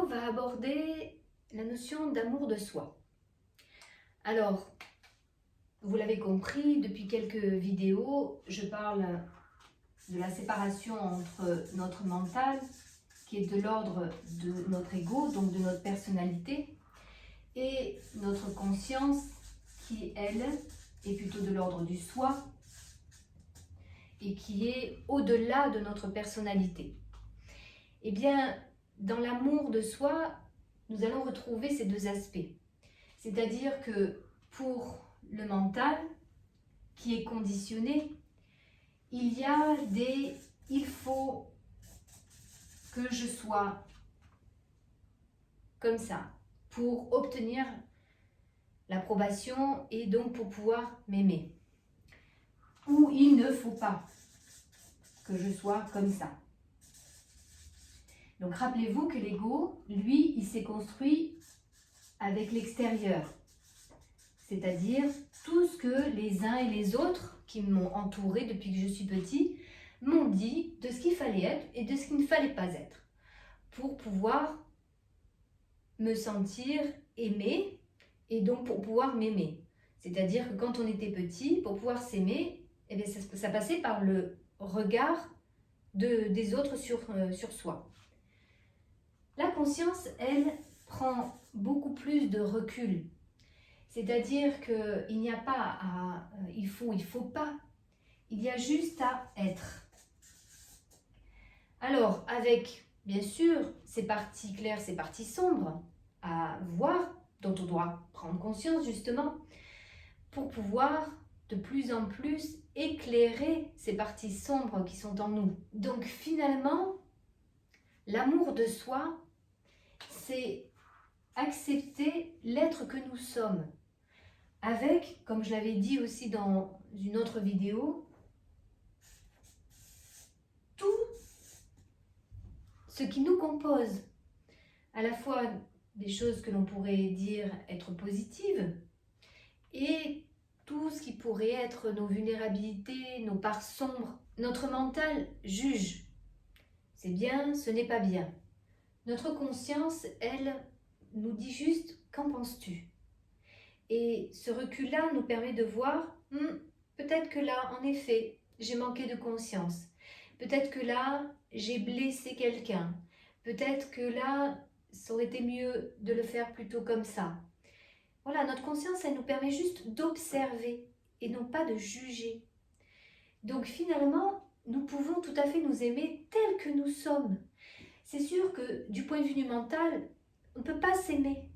on va aborder la notion d'amour de soi. Alors, vous l'avez compris, depuis quelques vidéos, je parle de la séparation entre notre mental, qui est de l'ordre de notre ego, donc de notre personnalité, et notre conscience, qui, elle, est plutôt de l'ordre du soi, et qui est au-delà de notre personnalité. Eh bien, dans l'amour de soi, nous allons retrouver ces deux aspects. C'est-à-dire que pour le mental, qui est conditionné, il y a des « il faut que je sois comme ça » pour obtenir l'approbation et donc pour pouvoir m'aimer. Ou il ne faut pas que je sois comme ça. Donc rappelez-vous que l'ego, lui, il s'est construit avec l'extérieur. C'est-à-dire tout ce que les uns et les autres qui m'ont entouré depuis que je suis petit m'ont dit de ce qu'il fallait être et de ce qu'il ne fallait pas être pour pouvoir me sentir aimée et donc pour pouvoir m'aimer. C'est-à-dire que quand on était petit, pour pouvoir s'aimer, eh bien ça passait par le regard des autres sur soi. La conscience, elle, prend beaucoup plus de recul. C'est-à-dire qu'il n'y a pas à il faut pas. Il y a juste à être. Alors, avec, bien sûr, ces parties claires, ces parties sombres à voir, dont on doit prendre conscience justement, pour pouvoir de plus en plus éclairer ces parties sombres qui sont en nous. Donc finalement, l'amour de soi, c'est accepter l'être que nous sommes. Avec, comme je l'avais dit aussi dans une autre vidéo, tout ce qui nous compose, à la fois des choses que l'on pourrait dire être positives et tout ce qui pourrait être nos vulnérabilités, nos parts sombres. Notre mental juge. C'est bien, ce n'est pas bien. Notre conscience, elle, nous dit juste « qu'en penses-tu » ? Et ce recul-là nous permet de voir, peut-être que là, en effet, j'ai manqué de conscience. Peut-être que là, j'ai blessé quelqu'un. Peut-être que là, ça aurait été mieux de le faire plutôt comme ça. Voilà, notre conscience, elle nous permet juste d'observer et non pas de juger. Donc finalement, nous pouvons tout à fait nous aimer tels que nous sommes. C'est sûr que du point de vue du mental, on ne peut pas s'aimer.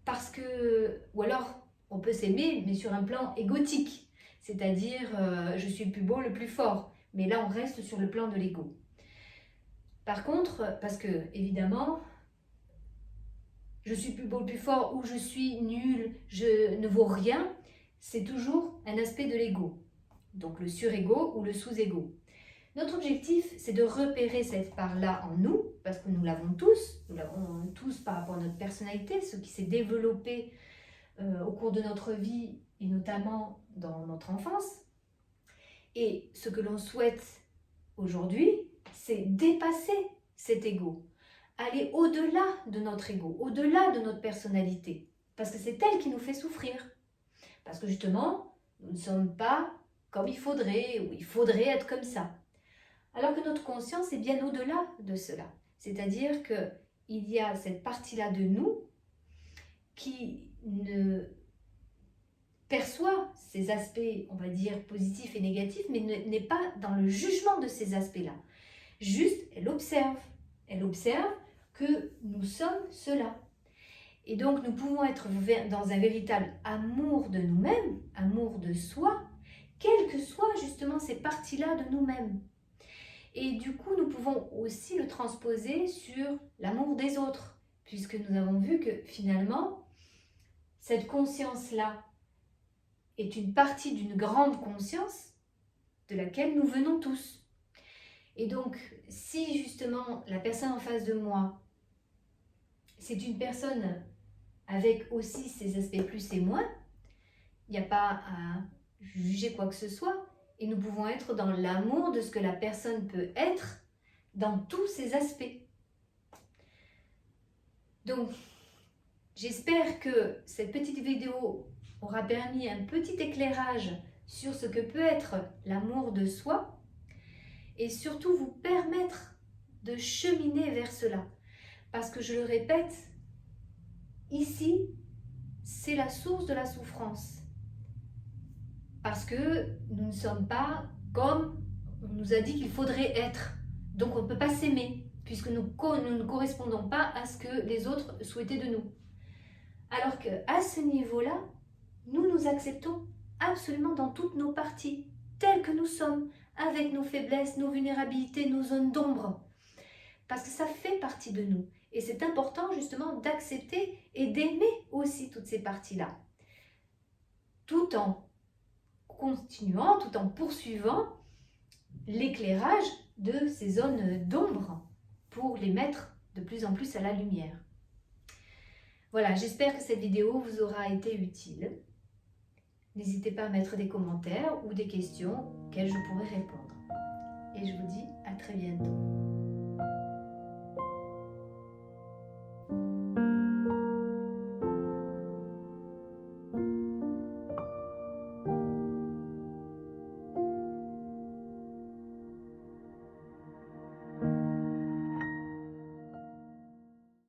Parce que, ou alors, on peut s'aimer, mais sur un plan égotique. C'est-à-dire, je suis le plus beau, le plus fort. Mais là, on reste sur le plan de l'ego. Par contre, parce que, évidemment, je suis plus beau, le plus fort, ou je suis nul, je ne vaux rien, c'est toujours un aspect de l'ego. Donc le surego ou le sous-ego. Notre objectif, c'est de repérer cette part-là en nous, parce que nous l'avons tous par rapport à notre personnalité, ce qui s'est développé au cours de notre vie, et notamment dans notre enfance. Et ce que l'on souhaite aujourd'hui, c'est dépasser cet ego, aller au-delà de notre ego, au-delà de notre personnalité, parce que c'est elle qui nous fait souffrir. Parce que justement, nous ne sommes pas comme il faudrait, ou il faudrait être comme ça. Alors que notre conscience est bien au-delà de cela. C'est-à-dire qu'il y a cette partie-là de nous qui ne perçoit ces aspects, on va dire, positifs et négatifs, mais n'est pas dans le jugement de ces aspects-là. Juste, elle observe. Elle observe que nous sommes cela. Et donc, nous pouvons être dans un véritable amour de nous-mêmes, amour de soi, quelles que soient justement ces parties-là de nous-mêmes. Et du coup, nous pouvons aussi le transposer sur l'amour des autres, puisque nous avons vu que finalement, cette conscience-là est une partie d'une grande conscience de laquelle nous venons tous. Et donc, si justement la personne en face de moi, c'est une personne avec aussi ses aspects plus et moins, il n'y a pas à juger quoi que ce soit, et nous pouvons être dans l'amour de ce que la personne peut être dans tous ses aspects. Donc, j'espère que cette petite vidéo aura permis un petit éclairage sur ce que peut être l'amour de soi et surtout vous permettre de cheminer vers cela. Parce que je le répète, ici, c'est la source de la souffrance. Parce que nous ne sommes pas comme on nous a dit qu'il faudrait être. Donc on ne peut pas s'aimer, puisque nous ne correspondons pas à ce que les autres souhaitaient de nous. Alors qu'à ce niveau-là, nous nous acceptons absolument dans toutes nos parties, telles que nous sommes, avec nos faiblesses, nos vulnérabilités, nos zones d'ombre. Parce que ça fait partie de nous. Et c'est important justement d'accepter et d'aimer aussi toutes ces parties-là. Tout en continuant, tout en poursuivant l'éclairage de ces zones d'ombre pour les mettre de plus en plus à la lumière. Voilà, j'espère que cette vidéo vous aura été utile. N'hésitez pas à mettre des commentaires ou des questions auxquelles je pourrai répondre. Et je vous dis à très bientôt.